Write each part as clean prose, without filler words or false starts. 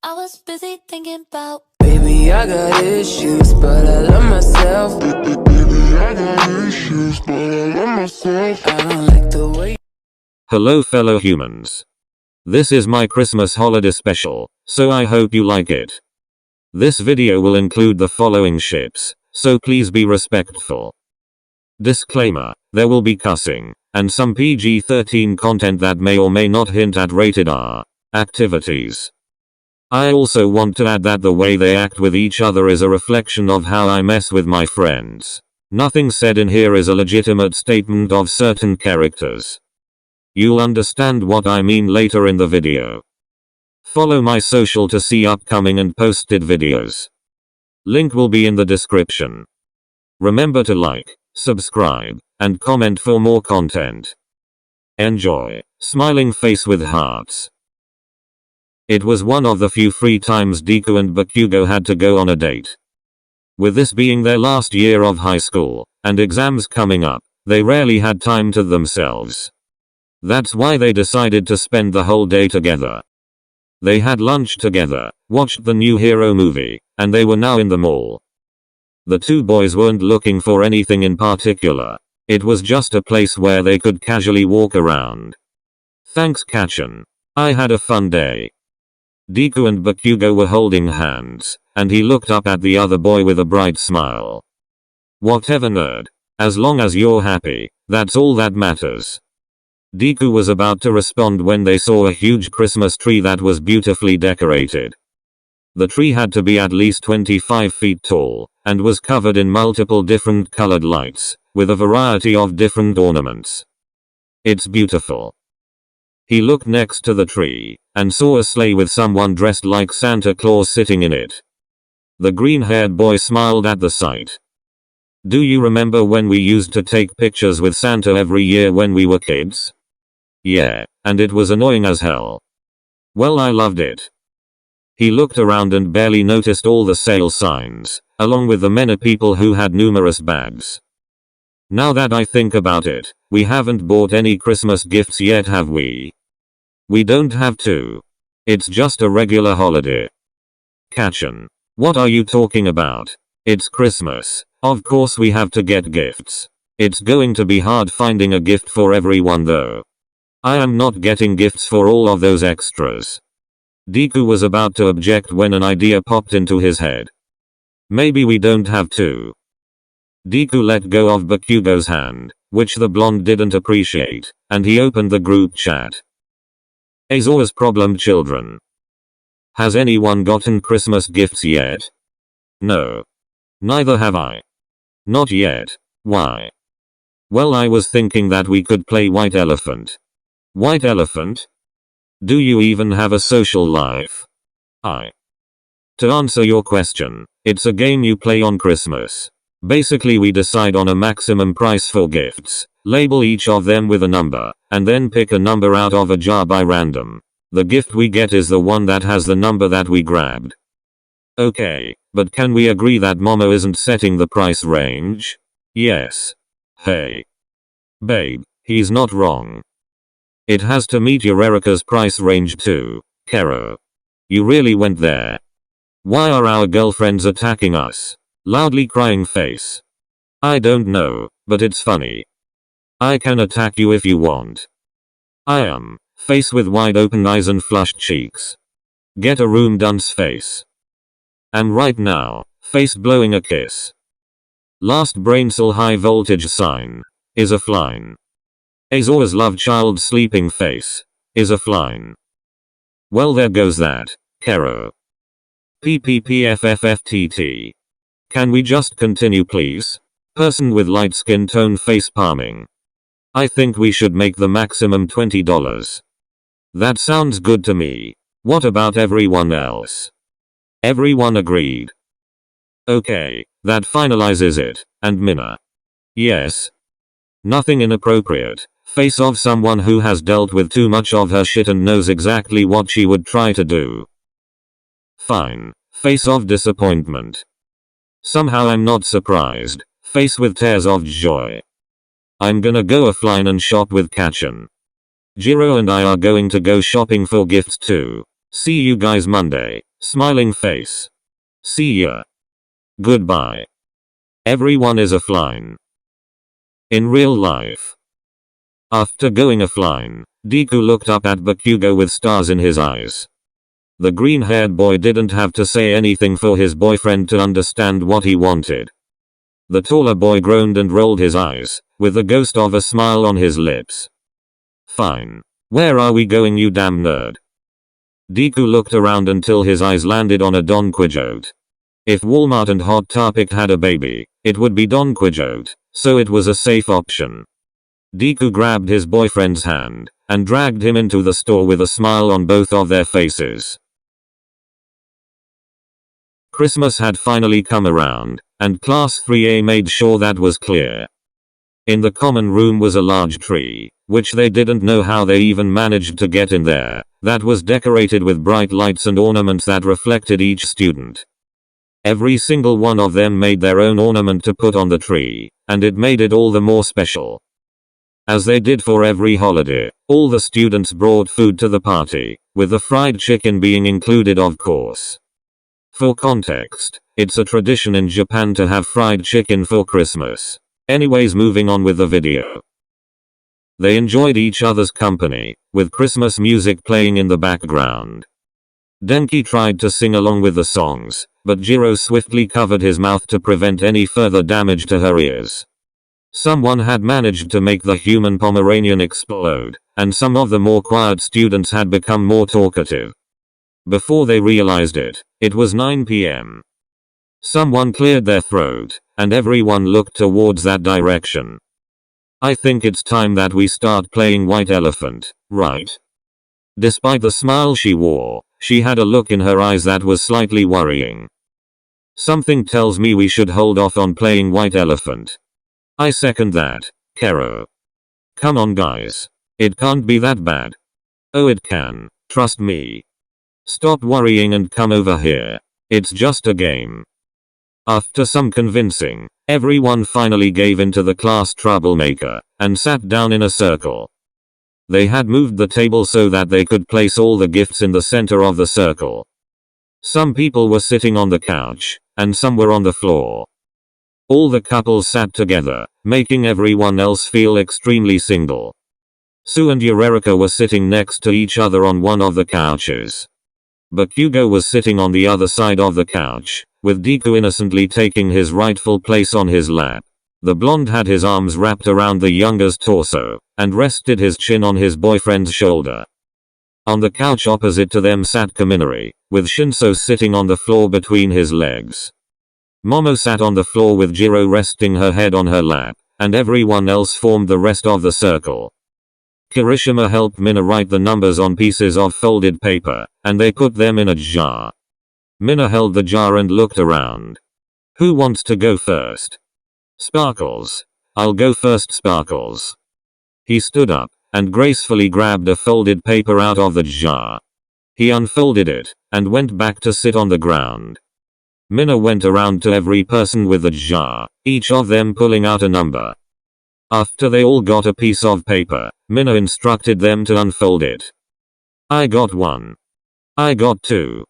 I was busy thinking about Baby, I got issues, but I love myself. Baby, I got issues, but I love myself. I don't like the way. Hello fellow humans. This is my Christmas holiday special, so I hope you like it. This video will include the following ships, so please be respectful. Disclaimer, there will be cussing, and some PG-13 content that may or may not hint at rated R activities. I also want to add that the way they act with each other is a reflection of how I mess with my friends. Nothing said in here is a legitimate statement of certain characters. You'll understand what I mean later in the video. Follow my social to see upcoming and posted videos. Link will be in the description. Remember to like, subscribe, and comment for more content. Enjoy. Smiling face with hearts. It was one of the few free times Deku and Bakugo had to go on a date. With this being their last year of high school, and exams coming up, they rarely had time to themselves. That's why they decided to spend the whole day together. They had lunch together, watched the new hero movie, and they were now in the mall. The two boys weren't looking for anything in particular. It was just a place where they could casually walk around. Thanks Kachan. I had a fun day. Deku and Bakugo were holding hands, and he looked up at the other boy with a bright smile. Whatever nerd. As long as you're happy, that's all that matters. Deku was about to respond when they saw a huge Christmas tree that was beautifully decorated. The tree had to be at least 25 feet tall, and was covered in multiple different colored lights, with a variety of different ornaments. It's beautiful. He looked next to the tree, and saw a sleigh with someone dressed like Santa Claus sitting in it. The green-haired boy smiled at the sight. Do you remember when we used to take pictures with Santa every year when we were kids? Yeah, and it was annoying as hell. Well, I loved it. He looked around and barely noticed all the sale signs, along with the many people who had numerous bags. Now that I think about it, we haven't bought any Christmas gifts yet, have we? We don't have to. It's just a regular holiday. Kachan. What are you talking about? It's Christmas. Of course we have to get gifts. It's going to be hard finding a gift for everyone though. I am not getting gifts for all of those extras. Deku was about to object when an idea popped into his head. Maybe we don't have to. Deku let go of Bakugo's hand, which the blonde didn't appreciate, and he opened the group chat. Azora's problem children. Has anyone gotten Christmas gifts yet? No. Neither have I. Not yet. Why? Well, I was thinking that we could play White Elephant. White Elephant? Do you even have a social life? To answer your question, it's a game you play on Christmas. Basically we decide on a maximum price for gifts, label each of them with a number, and then pick a number out of a jar by random. The gift we get is the one that has the number that we grabbed. Okay, but can we agree that Momo isn't setting the price range? Yes. Hey. Babe, he's not wrong. It has to meet your Erika's price range too, Kero. You really went there. Why are our girlfriends attacking us? Loudly crying face. I don't know, but it's funny. I can attack you if you want. I am. Face with wide open eyes and flushed cheeks. Get a room dunce face. Am right now. Face blowing a kiss. Last brain cell high voltage sign. Is a fline. Azora's love child sleeping face. Is a fline. Well, there goes that. Kero. PPPFFFTT. Can we just continue please? Person with light skin tone face palming. I think we should make the maximum $20. That sounds good to me. What about everyone else? Everyone agreed. Okay, that finalizes it. And Mina? Yes. Nothing inappropriate. Face of someone who has dealt with too much of her shit and knows exactly what she would try to do. Fine. Face of disappointment. Somehow I'm not surprised. Face with tears of joy. I'm gonna go offline and shop with Kachan. Jiro and I are going to go shopping for gifts too. See you guys Monday. Smiling face. See ya. Goodbye. Everyone is offline. In real life. After going offline, Deku looked up at Bakugo with stars in his eyes. The green-haired boy didn't have to say anything for his boyfriend to understand what he wanted. The taller boy groaned and rolled his eyes, with the ghost of a smile on his lips. Fine. Where are we going, you damn nerd? Deku looked around until his eyes landed on a Don Quijote. If Walmart and Hot Topic had a baby, it would be Don Quijote, so it was a safe option. Deku grabbed his boyfriend's hand, and dragged him into the store with a smile on both of their faces. Christmas had finally come around, and Class 3A made sure that was clear. In the common room was a large tree, which they didn't know how they even managed to get in there, that was decorated with bright lights and ornaments that reflected each student. Every single one of them made their own ornament to put on the tree, and it made it all the more special. As they did for every holiday, all the students brought food to the party, with the fried chicken being included, of course. For context, it's a tradition in Japan to have fried chicken for Christmas. Anyways, moving on with the video. They enjoyed each other's company, with Christmas music playing in the background. Denki tried to sing along with the songs, but Jiro swiftly covered his mouth to prevent any further damage to her ears. Someone had managed to make the human Pomeranian explode, and some of the more quiet students had become more talkative. Before they realized it, it was 9 p.m. Someone cleared their throat, and everyone looked towards that direction. I think it's time that we start playing White Elephant, right? Despite the smile she wore, she had a look in her eyes that was slightly worrying. Something tells me we should hold off on playing White Elephant. I second that, Kero. Come on guys. It can't be that bad. Oh, it can, trust me. Stop worrying and come over here. It's just a game. After some convincing, everyone finally gave in to the class troublemaker, and sat down in a circle. They had moved the table so that they could place all the gifts in the center of the circle. Some people were sitting on the couch, and some were on the floor. All the couples sat together, making everyone else feel extremely single. Sue and Eureka were sitting next to each other on one of the couches. Bakugo was sitting on the other side of the couch, with Deku innocently taking his rightful place on his lap. The blonde had his arms wrapped around the younger's torso, and rested his chin on his boyfriend's shoulder. On the couch opposite to them sat Kaminari, with Shinso sitting on the floor between his legs. Momo sat on the floor with Jiro resting her head on her lap, and everyone else formed the rest of the circle. Kirishima helped Mina write the numbers on pieces of folded paper, and they put them in a jar. Mina held the jar and looked around. Who wants to go first? Sparkles. I'll go first, Sparkles. He stood up, and gracefully grabbed a folded paper out of the jar. He unfolded it, and went back to sit on the ground. Mina went around to every person with the jar, each of them pulling out a number. After they all got a piece of paper, Mina instructed them to unfold it. I got 1. I got 2.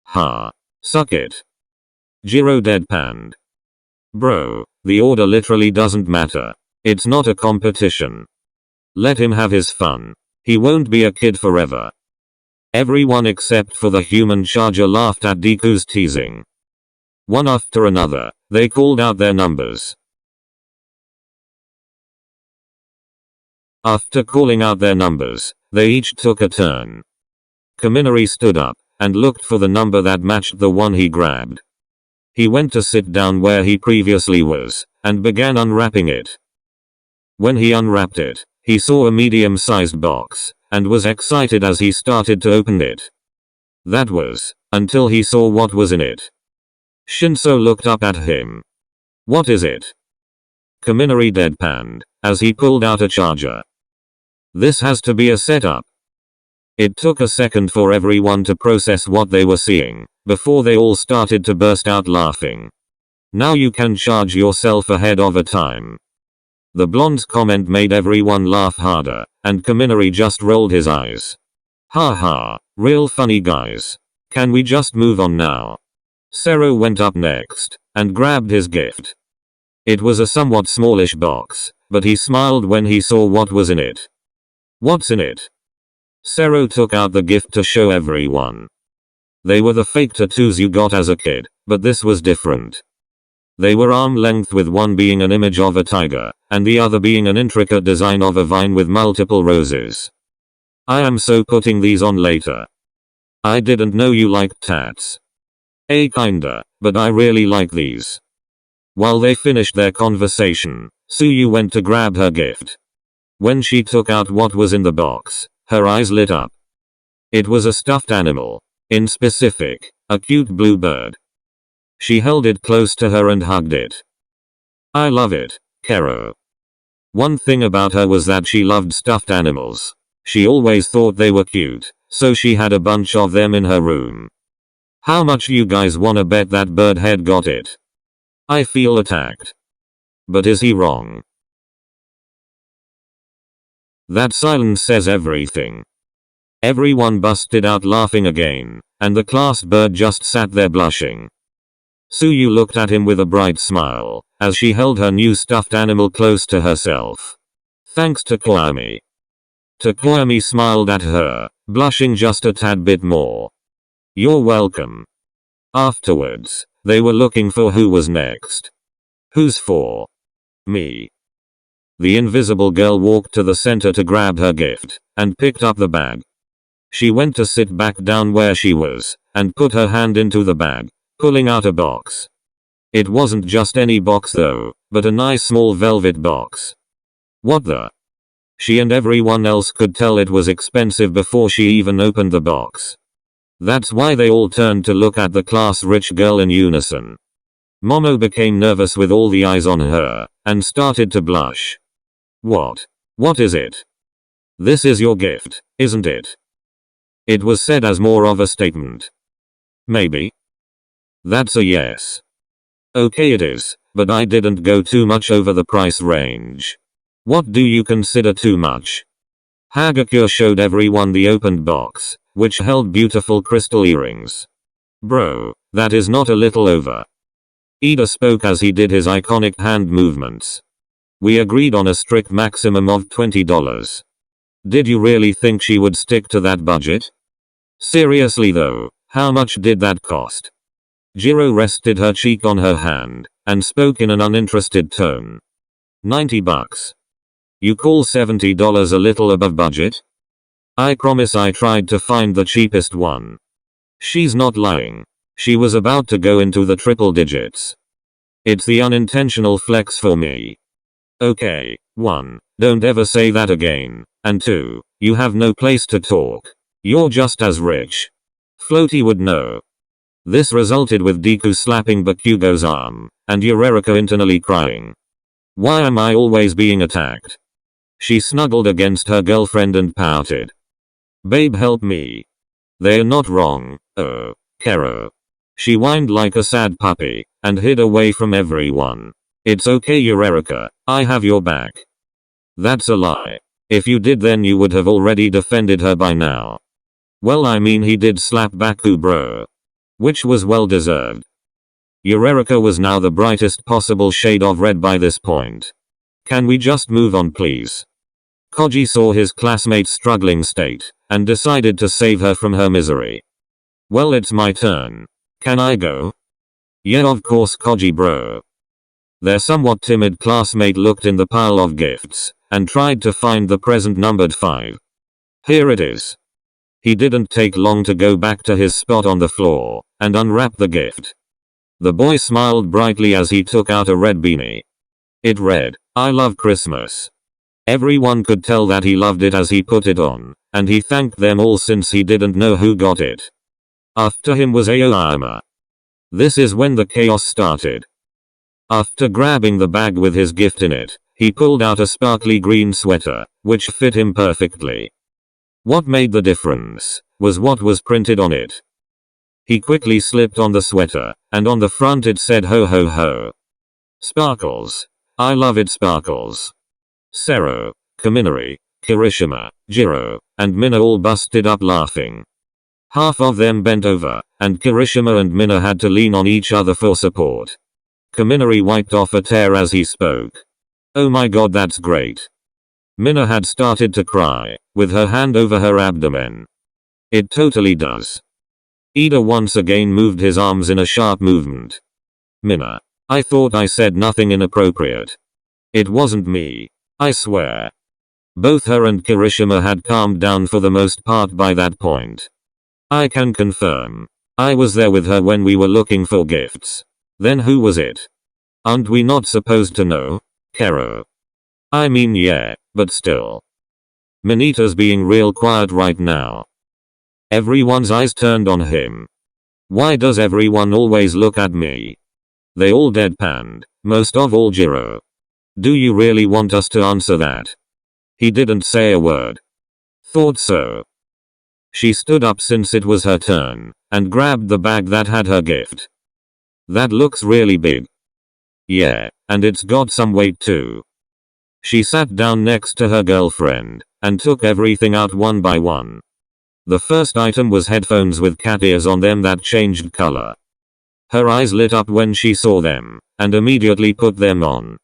Ha. Suck it. Jiro deadpanned. Bro, the order literally doesn't matter. It's not a competition. Let him have his fun. He won't be a kid forever. Everyone except for the human charger laughed at Deku's teasing. One after another, they called out their numbers. After calling out their numbers, they each took a turn. Kaminari stood up, and looked for the number that matched the one he grabbed. He went to sit down where he previously was, and began unwrapping it. When he unwrapped it, he saw a medium-sized box, and was excited as he started to open it. That was, until he saw what was in it. Shinso looked up at him. What is it? Kaminari deadpanned, as he pulled out a charger. This has to be a setup. It took a second for everyone to process what they were seeing, before they all started to burst out laughing. Now you can charge yourself ahead of a time. The blonde's comment made everyone laugh harder, and Kaminari just rolled his eyes. Ha ha, Real funny guys. Can we just move on now? Sero went up next and grabbed his gift. It was a somewhat smallish box, but he smiled when he saw what was in it. What's in it? Sero took out the gift to show everyone. They were the fake tattoos you got as a kid, but this was different. They were arm length, with one being an image of a tiger, and the other being an intricate design of a vine with multiple roses. I am so putting these on later. I didn't know you liked tats. Kinda, but I really like these. While they finished their conversation, Suyu went to grab her gift. When she took out what was in the box, her eyes lit up. It was a stuffed animal. In specific, a cute blue bird. She held it close to her and hugged it. I love it, Kero. One thing about her was that she loved stuffed animals. She always thought they were cute, so she had a bunch of them in her room. How much you guys wanna bet that bird head got it? I feel attacked. But is he wrong? That silence says everything. Everyone busted out laughing again, and the class bird just sat there blushing. Suyu looked at him with a bright smile, as she held her new stuffed animal close to herself. Thanks to Koami. Koami smiled at her, blushing just a tad bit more. You're welcome. Afterwards, they were looking for who was next. Who's for? Me. The invisible girl walked to the center to grab her gift, and picked up the bag. She went to sit back down where she was, and put her hand into the bag, pulling out a box. It wasn't just any box though, but a nice small velvet box. What the? She and everyone else could tell it was expensive before she even opened the box. That's why they all turned to look at the class rich girl in unison. Momo became nervous with all the eyes on her, and started to blush. What? What is it? This is your gift, isn't it? It was said as more of a statement. Maybe? That's a yes. Okay it is, but I didn't go too much over the price range. What do you consider too much? Hagakure showed everyone the opened box, which held beautiful crystal earrings. Bro, that is not a little over. Ida spoke as he did his iconic hand movements. We agreed on a strict maximum of $20. Did you really think she would stick to that budget? Seriously though, how much did that cost? Jiro rested her cheek on her hand, and spoke in an uninterested tone. $90. You call $70 a little above budget? I promise I tried to find the cheapest one. She's not lying. She was about to go into the triple digits. It's the unintentional flex for me. Okay, 1. Don't ever say that again, and 2. You have no place to talk. You're just as rich. Floaty would know. This resulted with Deku slapping Bakugo's arm, and Eureka internally crying. Why am I always being attacked? She snuggled against her girlfriend and pouted. Babe, help me. They're not wrong, oh, Kero. She whined like a sad puppy, and hid away from everyone. It's okay Eureka, I have your back. That's a lie. If you did then you would have already defended her by now. Well I mean he did slap Baku bro. Which was well deserved. Eureka was now the brightest possible shade of red by this point. Can we just move on please? Koji saw his classmate's struggling state, and decided to save her from her misery. Well it's my turn. Can I go? Yeah of course Koji bro. Their somewhat timid classmate looked in the pile of gifts, and tried to find the present numbered 5. Here it is. He didn't take long to go back to his spot on the floor, and unwrap the gift. The boy smiled brightly as he took out a red beanie. It read, I love Christmas. Everyone could tell that he loved it as he put it on, and he thanked them all since he didn't know who got it. After him was Aoyama. This is when the chaos started. After grabbing the bag with his gift in it, he pulled out a sparkly green sweater, which fit him perfectly. What made the difference was what was printed on it. He quickly slipped on the sweater, and on the front it said ho ho ho. Sparkles. I love it sparkles. Sero, Kaminari, Kirishima, Jiro, and Mina all busted up laughing. Half of them bent over, and Kirishima and Mina had to lean on each other for support. Kaminari wiped off a tear as he spoke. Oh my god, that's great. Mina had started to cry, with her hand over her abdomen. It totally does. Ida once again moved his arms in a sharp movement. Mina. I thought I said nothing inappropriate. It wasn't me. I swear. Both her and Kirishima had calmed down for the most part by that point. I can confirm. I was there with her when we were looking for gifts. Then who was it? Aren't we not supposed to know? Kero. I mean yeah, but still. Minita's being real quiet right now. Everyone's eyes turned on him. Why does everyone always look at me? They all deadpanned, most of all Jiro. Do you really want us to answer that? He didn't say a word. Thought so. She stood up since it was her turn, and grabbed the bag that had her gift. That looks really big. Yeah, and it's got some weight too. She sat down next to her girlfriend, and took everything out one by one. The first item was headphones with cat ears on them that changed color. Her eyes lit up when she saw them, and immediately put them on.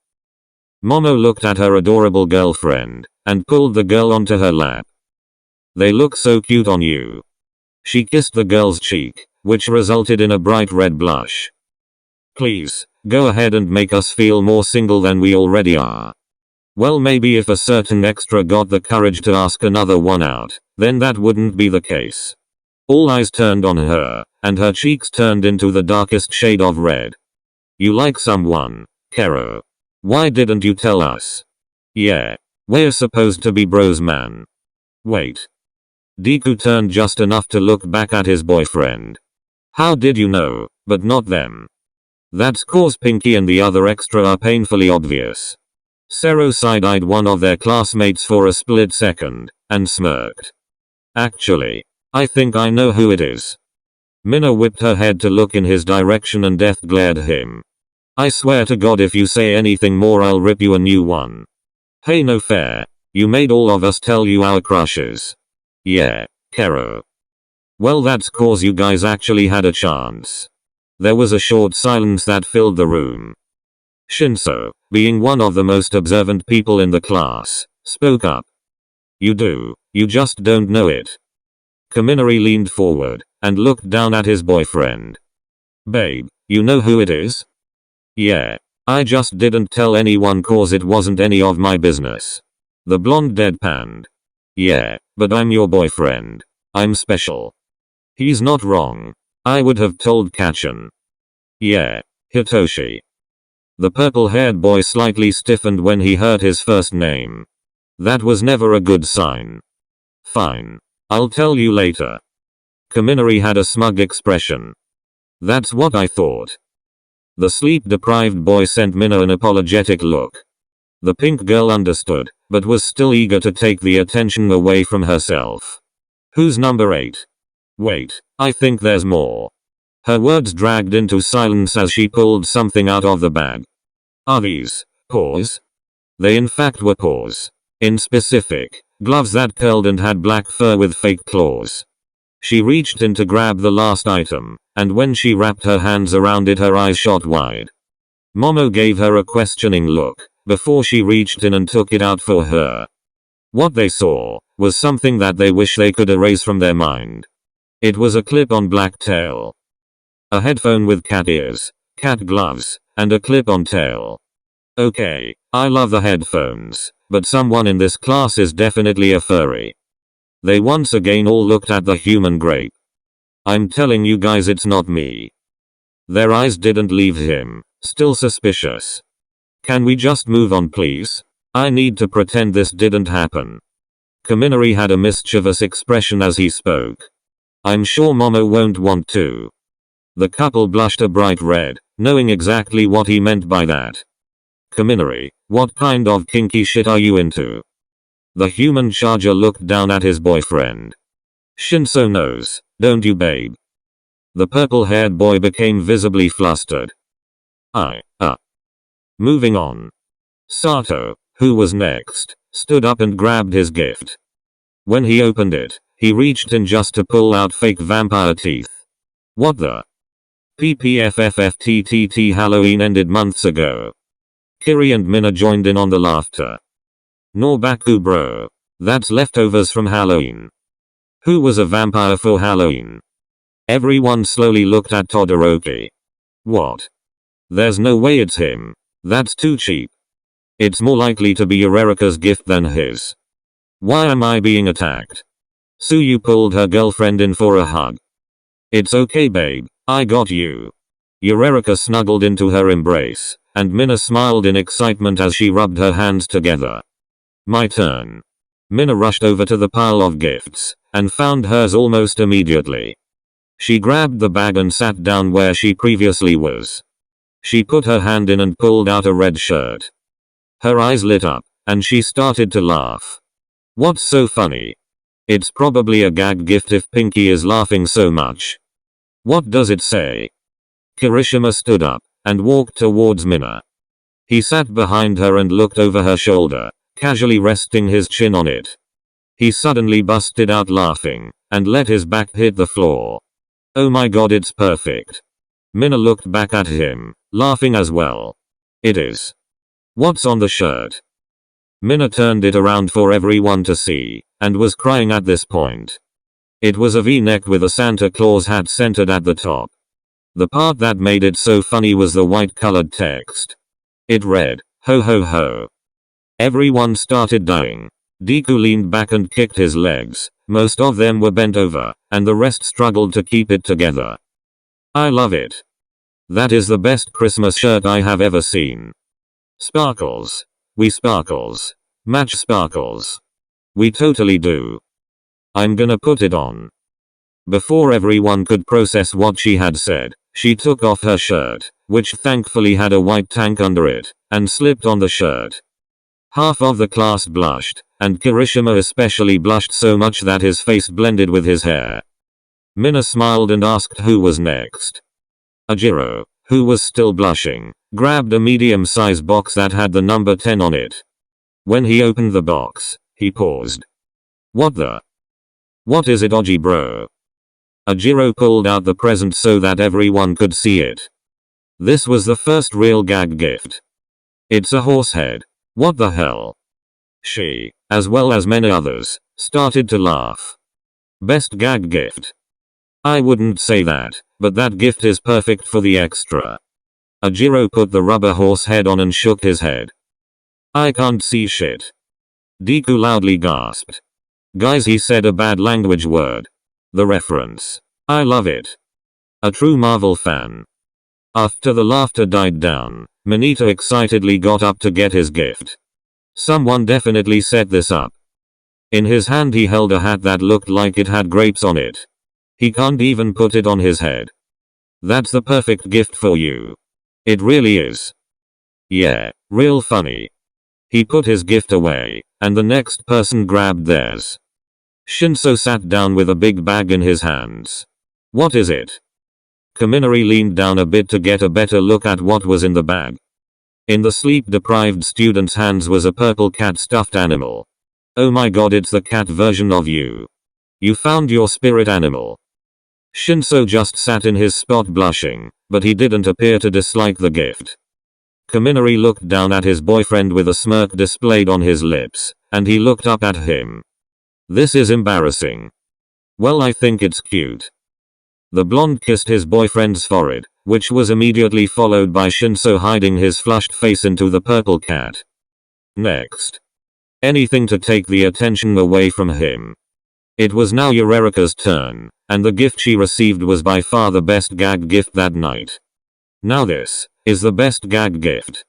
Momo looked at her adorable girlfriend, and pulled the girl onto her lap. They look so cute on you. She kissed the girl's cheek, which resulted in a bright red blush. Please, go ahead and make us feel more single than we already are. Well, maybe if a certain extra got the courage to ask another one out, then that wouldn't be the case. All eyes turned on her, and her cheeks turned into the darkest shade of red. You like someone, Kero? Why didn't you tell us? Yeah. We're supposed to be bros, man. Wait. Deku turned just enough to look back at his boyfriend. How did you know, but not them? That's cause Pinky and the other extra are painfully obvious. Sero side-eyed one of their classmates for a split second, and smirked. Actually, I think I know who it is. Mina whipped her head to look in his direction and death glared at him. I swear to God, if you say anything more, I'll rip you a new one. Hey, no fair. You made all of us tell you our crushes. Yeah, Kero. Well, that's cause you guys actually had a chance. There was a short silence that filled the room. Shinso, being one of the most observant people in the class, spoke up. You do, you just don't know it. Kaminari leaned forward, and looked down at his boyfriend. Babe, you know who it is? Yeah. I just didn't tell anyone cause it wasn't any of my business. The blonde deadpanned. Yeah, but I'm your boyfriend. I'm special. He's not wrong. I would have told Kachan. Yeah, Hitoshi. The purple-haired boy slightly stiffened when he heard his first name. That was never a good sign. Fine. I'll tell you later. Kaminari had a smug expression. That's what I thought. The sleep-deprived boy sent Mina an apologetic look. The pink girl understood, but was still eager to take the attention away from herself. Who's number 8? Wait, I think there's more. Her words dragged into silence as she pulled something out of the bag. Are these paws? They in fact were paws. In specific, gloves that curled and had black fur with fake claws. She reached in to grab the last item, and when she wrapped her hands around it, her eyes shot wide. Momo gave her a questioning look, before she reached in and took it out for her. What they saw was something that they wish they could erase from their mind. It was a clip-on black tail. A headphone with cat ears, cat gloves, and a clip-on tail. Okay, I love the headphones, but someone in this class is definitely a furry. They once again all looked at the human grape. I'm telling you guys, it's not me. Their eyes didn't leave him, still suspicious. Can we just move on, please? I need to pretend this didn't happen. Kaminari had a mischievous expression as he spoke. I'm sure Momo won't want to. The couple blushed a bright red, knowing exactly what he meant by that. Kaminari, what kind of kinky shit are you into? The human charger looked down at his boyfriend. Shinso knows, don't you, babe? The purple-haired boy became visibly flustered. Moving on. Sato, who was next, stood up and grabbed his gift. When he opened it, He reached in just to pull out fake vampire teeth. What the? PPFFFTTT Halloween ended months ago. Kiri and Minna joined in on the laughter. Norbaku bro. That's leftovers from Halloween. Who was a vampire for Halloween? Everyone slowly looked at Todoroki. What? There's no way it's him. That's too cheap. It's more likely to be Eureka's gift than his. Why am I being attacked? Suyu pulled her girlfriend in for a hug. It's okay babe, I got you. Eureka snuggled into her embrace, and Minna smiled in excitement as she rubbed her hands together. My turn. Minna rushed over to the pile of gifts, and found hers almost immediately. She grabbed the bag and sat down where she previously was. She put her hand in and pulled out a red shirt. Her eyes lit up, and she started to laugh. What's so funny? It's probably a gag gift if Pinky is laughing so much. What does it say? Kirishima stood up, and walked towards Minna. He sat behind her and looked over her shoulder, casually resting his chin on it. He suddenly busted out laughing, and let his back hit the floor. Oh my god, it's perfect. Minna looked back at him, laughing as well. It is. What's on the shirt? Minna turned it around for everyone to see, and was crying at this point. It was a V-neck with a Santa Claus hat centered at the top. The part that made it so funny was the white-colored text. It read, ho ho ho. Everyone started dying. Deku leaned back and kicked his legs. Most of them were bent over, and the rest struggled to keep it together. I love it. That is the best Christmas shirt I have ever seen. Sparkles. We sparkles. Match sparkles. We totally do. I'm gonna put it on. Before everyone could process what she had said, she took off her shirt, which thankfully had a white tank under it, and slipped on the shirt. Half of the class blushed, and Kirishima especially blushed so much that his face blended with his hair. Minna smiled and asked who was next. Ajiro, who was still blushing, grabbed a medium-sized box that had the number 10 on it. When he opened the box, he paused. What the? What is it, Oji bro? Ajiro pulled out the present so that everyone could see it. This was the first real gag gift. It's a horse head. What the hell? She, as well as many others, started to laugh. Best gag gift. I wouldn't say that, but that gift is perfect for the extra. Ajiro put the rubber horse head on and shook his head. I can't see shit. Deku loudly gasped. Guys, he said a bad language word. The reference. I love it. A true Marvel fan. After the laughter died down, Manito excitedly got up to get his gift. Someone definitely set this up. In his hand he held a hat that looked like it had grapes on it. He can't even put it on his head. That's the perfect gift for you. It really is. Yeah, real funny. He put his gift away, and the next person grabbed theirs. Shinso sat down with a big bag in his hands. What is it? Kaminari leaned down a bit to get a better look at what was in the bag. In the sleep-deprived student's hands was a purple cat stuffed animal. Oh my god, it's the cat version of you. You found your spirit animal. Shinso just sat in his spot blushing, but he didn't appear to dislike the gift. Kaminari looked down at his boyfriend with a smirk displayed on his lips, and he looked up at him. This is embarrassing. Well, I think it's cute. The blonde kissed his boyfriend's forehead, which was immediately followed by Shinso hiding his flushed face into the purple cat. Next. Anything to take the attention away from him. It was now Eureka's turn, and the gift she received was by far the best gag gift that night. Now this is the best gag gift.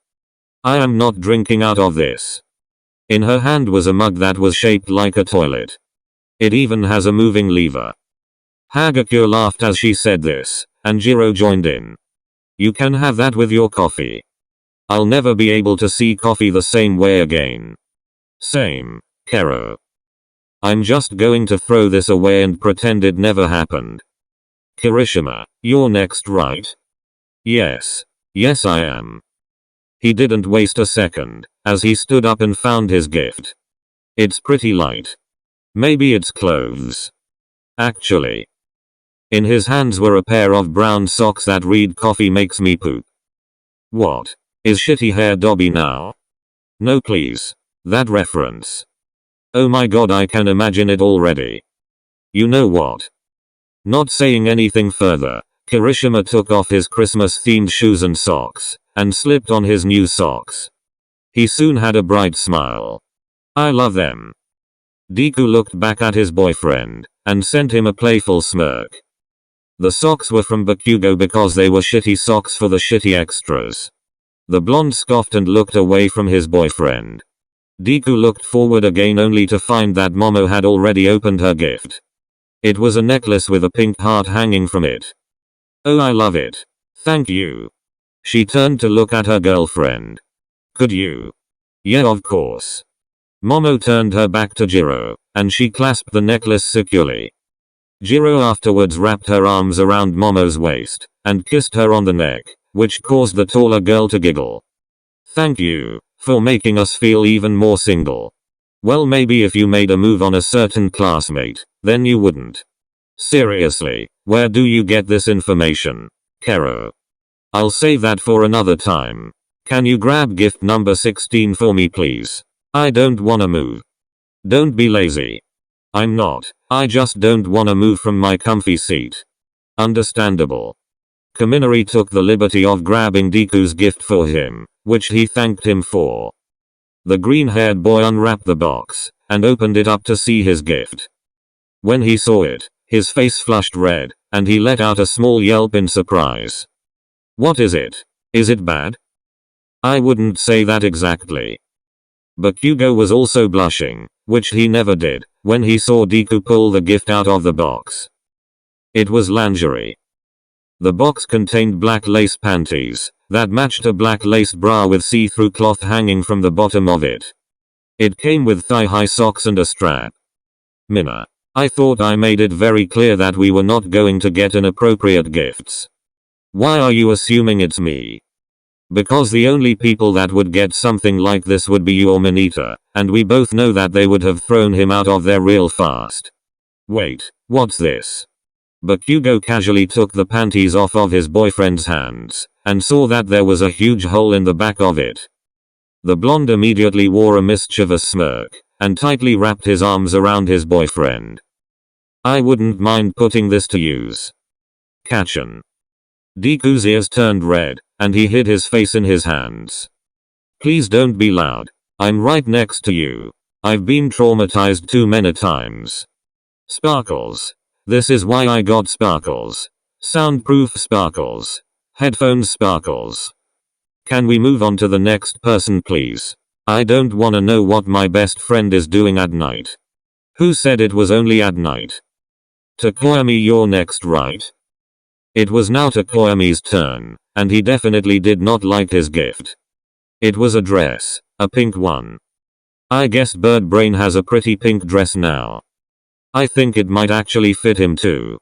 I am not drinking out of this. In her hand was a mug that was shaped like a toilet. It even has a moving lever. Hagakure laughed as she said this, and Jiro joined in. You can have that with your coffee. I'll never be able to see coffee the same way again. Same, Kero. I'm just going to throw this away and pretend it never happened. Kirishima, you're next, right? Yes. Yes, I am. He didn't waste a second, as he stood up and found his gift. It's pretty light. Maybe it's clothes. Actually. In his hands were a pair of brown socks that read "Coffee makes me poop." What? Is shitty hair Dobby now? No please. That reference. Oh my god, I can imagine it already. You know what? Not saying anything further, Kirishima took off his Christmas-themed shoes and socks, and slipped on his new socks. He soon had a bright smile. I love them. Deku looked back at his boyfriend, and sent him a playful smirk. The socks were from Bakugo because they were shitty socks for the shitty extras. The blonde scoffed and looked away from his boyfriend. Deku looked forward again only to find that Momo had already opened her gift. It was a necklace with a pink heart hanging from it. Oh, I love it. Thank you. She turned to look at her girlfriend. Could you? Yeah, of course. Momo turned her back to Jiro, and she clasped the necklace securely. Jiro afterwards wrapped her arms around Momo's waist, and kissed her on the neck, which caused the taller girl to giggle. Thank you, for making us feel even more single. Well, maybe if you made a move on a certain classmate, then you wouldn't. Seriously, where do you get this information? Kero. I'll save that for another time. Can you grab gift number 16 for me please? I don't wanna move. Don't be lazy. I'm not, I just don't wanna move from my comfy seat. Understandable. Kaminari took the liberty of grabbing Deku's gift for him, which he thanked him for. The green-haired boy unwrapped the box, and opened it up to see his gift. When he saw it, his face flushed red, and he let out a small yelp in surprise. What is it? Is it bad? I wouldn't say that exactly. Bakugo was also blushing, which he never did, when he saw Deku pull the gift out of the box. It was lingerie. The box contained black lace panties, that matched a black lace bra with see-through cloth hanging from the bottom of it. It came with thigh-high socks and a strap. Mina. I thought I made it very clear that we were not going to get inappropriate gifts. Why are you assuming it's me? Because the only people that would get something like this would be you or Mineta, and we both know that they would have thrown him out of there real fast. Wait, what's this? Bakugo casually took the panties off of his boyfriend's hands, and saw that there was a huge hole in the back of it. The blonde immediately wore a mischievous smirk, and tightly wrapped his arms around his boyfriend. I wouldn't mind putting this to use. Kachan. Deku's ears turned red, and he hid his face in his hands. Please don't be loud. I'm right next to you. I've been traumatized too many times. Sparkles. This is why I got sparkles. Soundproof sparkles. Headphones sparkles. Can we move on to the next person please? I don't wanna know what my best friend is doing at night. Who said it was only at night? Tokoyami, you're next, right? It was now Tokoyami's turn, and he definitely did not like his gift. It was a dress, a pink one. I guess Bird Brain has a pretty pink dress now. I think it might actually fit him too.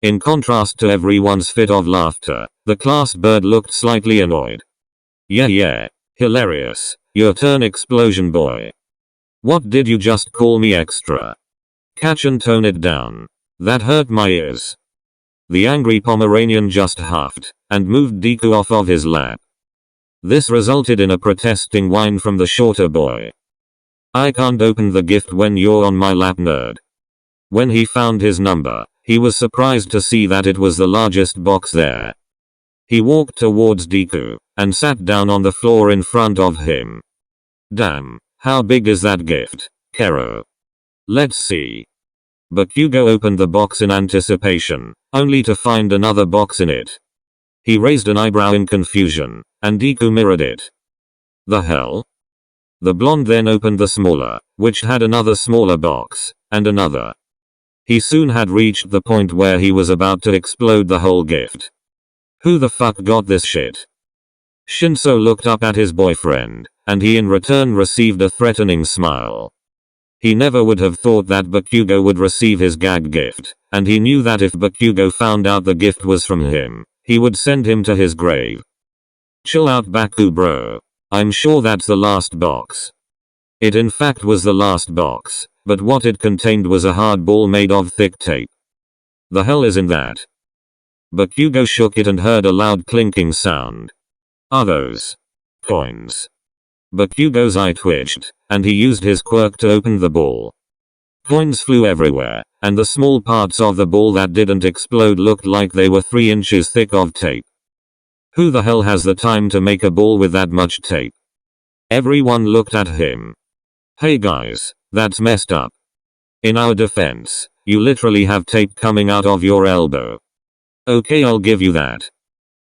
In contrast to everyone's fit of laughter, the class bird looked slightly annoyed. Yeah, hilarious. Your turn, explosion boy. What did you just call me, extra? Catch and tone it down. That hurt my ears. The angry Pomeranian just huffed, and moved Deku off of his lap. This resulted in a protesting whine from the shorter boy. I can't open the gift when you're on my lap, nerd. When he found his number, he was surprised to see that it was the largest box there. He walked towards Deku, and sat down on the floor in front of him. Damn, how big is that gift, Kero? Let's see. Bakugo opened the box in anticipation, only to find another box in it. He raised an eyebrow in confusion, and Deku mirrored it. The hell? The blonde then opened the smaller, which had another smaller box, and another. He soon had reached the point where he was about to explode the whole gift. Who the fuck got this shit? Shinso looked up at his boyfriend, and he in return received a threatening smile. He never would have thought that Bakugo would receive his gag gift, and he knew that if Bakugo found out the gift was from him, he would send him to his grave. Chill out, Baku bro. I'm sure that's the last box. It in fact was the last box, but what it contained was a hard ball made of thick tape. The hell is in that? But Hugo shook it and heard a loud clinking sound. Are those coins? But Hugo's eye twitched, and he used his quirk to open the ball. Coins flew everywhere, and the small parts of the ball that didn't explode looked like they were 3 inches thick of tape. Who the hell has the time to make a ball with that much tape? Everyone looked at him. Hey guys, that's messed up. In our defense, you literally have tape coming out of your elbow. Okay, I'll give you that.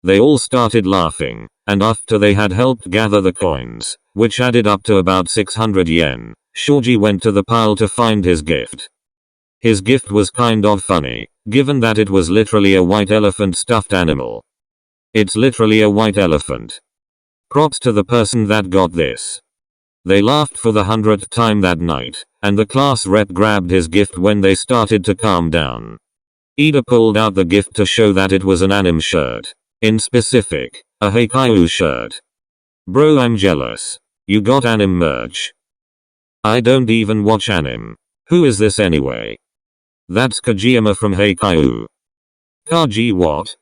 They all started laughing, and after they had helped gather the coins, which added up to about 600 yen, Shoji went to the pile to find his gift. His gift was kind of funny, given that it was literally a white elephant stuffed animal. It's literally a white elephant. Props to the person that got this. They laughed for the 100th time that night, and the class rep grabbed his gift when they started to calm down. Ida pulled out the gift to show that it was an anime shirt. In specific, a Heikaiu shirt. Bro, I'm jealous. You got anime merch. I don't even watch anime. Who is this anyway? That's Kajiyama from Heikaiu. Kaji what?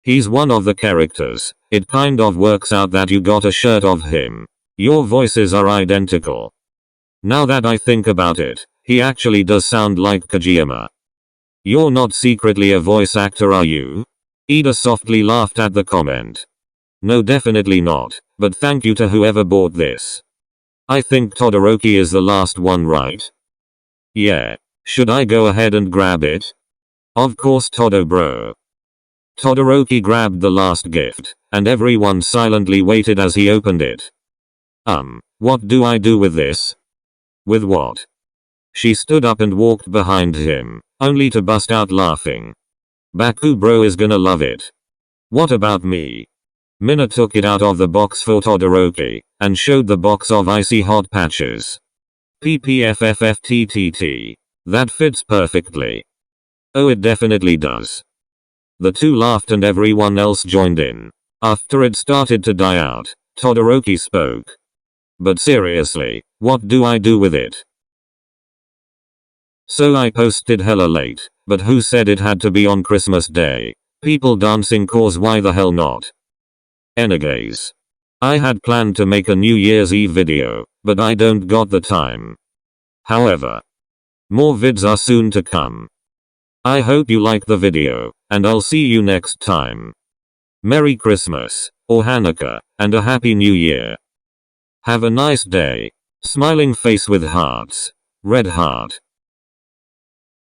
He's one of the characters. It kind of works out that you got a shirt of him. Your voices are identical. Now that I think about it, he actually does sound like Kajiyama. You're not secretly a voice actor, are you? Ida softly laughed at the comment. No, definitely not, but thank you to whoever bought this. I think Todoroki is the last one, right? Yeah. Should I go ahead and grab it? Of course, Todo bro. Todoroki grabbed the last gift, and everyone silently waited as he opened it. What do I do with this? With what? She stood up and walked behind him, only to bust out laughing. Baku bro is gonna love it. What about me? Mina took it out of the box for Todoroki, and showed the box of icy hot patches. PPFFFTTT. That fits perfectly. Oh, it definitely does. The two laughed and everyone else joined in. After it started to die out, Todoroki spoke. But seriously, what do I do with it? So I posted hella late, but who said it had to be on Christmas Day? People dancing cause why the hell not? Anyways. I had planned to make a New Year's Eve video, but I don't got the time. However, more vids are soon to come. I hope you like the video, and I'll see you next time. Merry Christmas, or Hanukkah, and a Happy New Year. Have a nice day. Smiling face with hearts. Red heart.